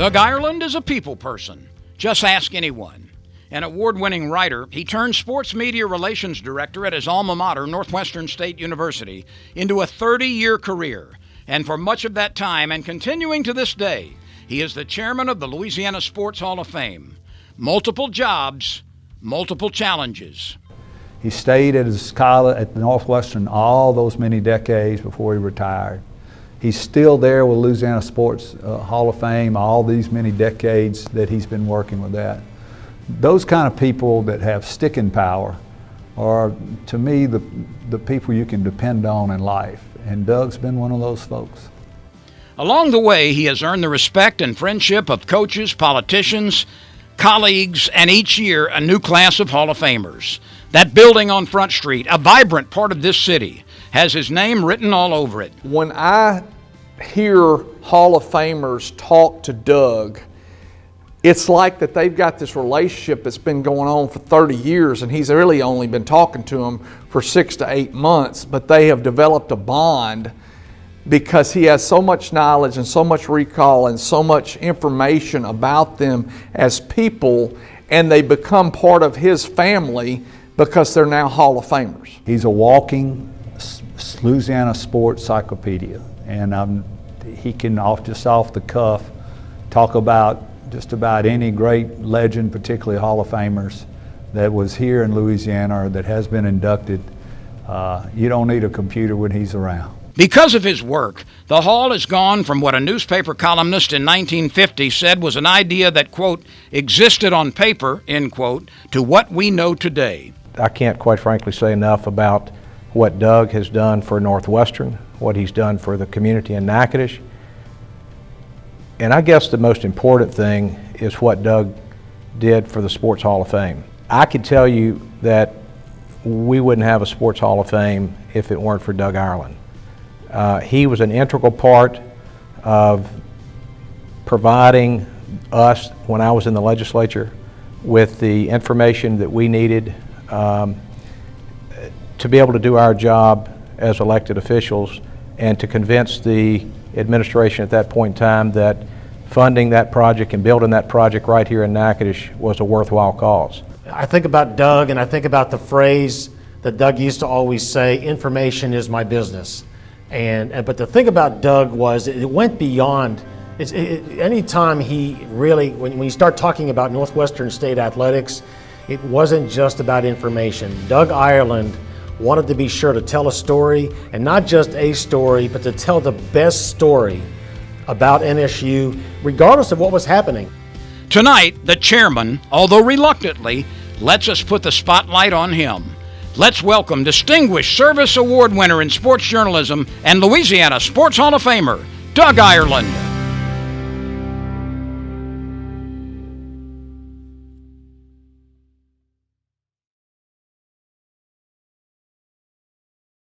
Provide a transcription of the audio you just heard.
Doug Ireland is a people person. Just ask anyone. An award-winning writer, he turned sports media relations director at his alma mater, Northwestern State University, into a 30-year career. And for much of that time, and continuing to this day, he is the chairman of the Louisiana Sports Hall of Fame. Multiple jobs, multiple challenges. He stayed at his college at Northwestern all those many decades before he retired. He's still there with Louisiana Sports Hall of Fame all these many decades that he's been working with that. Those kind of people that have sticking power are, to me, the people you can depend on in life. And Doug's been one of those folks. Along the way, he has earned the respect and friendship of coaches, politicians, colleagues, and each year a new class of Hall of Famers. That building on Front Street, a vibrant part of this city, has his name written all over it. When I hear Hall of Famers talk to Doug, it's like that they've got this relationship that's been going on for 30 years, and he's really only been talking to them for 6 to 8 months, but they have developed a bond because he has so much knowledge and so much recall and so much information about them as people, and they become part of his family because they're now Hall of Famers. He's a walking Louisiana sports encyclopedia, and he can just off the cuff talk about just about any great legend, particularly Hall of Famers, that was here in Louisiana or that has been inducted. You don't need a computer when he's around. Because of his work, the Hall has gone from what a newspaper columnist in 1950 said was an idea that, quote, existed on paper, end quote, to what we know today. I can't quite frankly say enough about what Doug has done for Northwestern, what he's done for the community in Natchitoches. And I guess the most important thing is what Doug did for the Sports Hall of Fame. I could tell you that we wouldn't have a Sports Hall of Fame if it weren't for Doug Ireland. He was an integral part of providing us, when I was in the legislature, with the information that we needed to be able to do our job as elected officials and to convince the administration at that point in time that funding that project and building that project right here in Natchitoches was a worthwhile cause. I think about Doug, and I think about the phrase that Doug used to always say, information is my business. But the thing about Doug was it went beyond. Anytime he really, when you start talking about Northwestern State athletics, it wasn't just about information. Doug Ireland wanted to be sure to tell a story, and not just a story, but to tell the best story about NSU, regardless of what was happening. Tonight, the chairman, although reluctantly, lets us put the spotlight on him. Let's welcome Distinguished Service Award winner in sports journalism and Louisiana Sports Hall of Famer, Doug Ireland.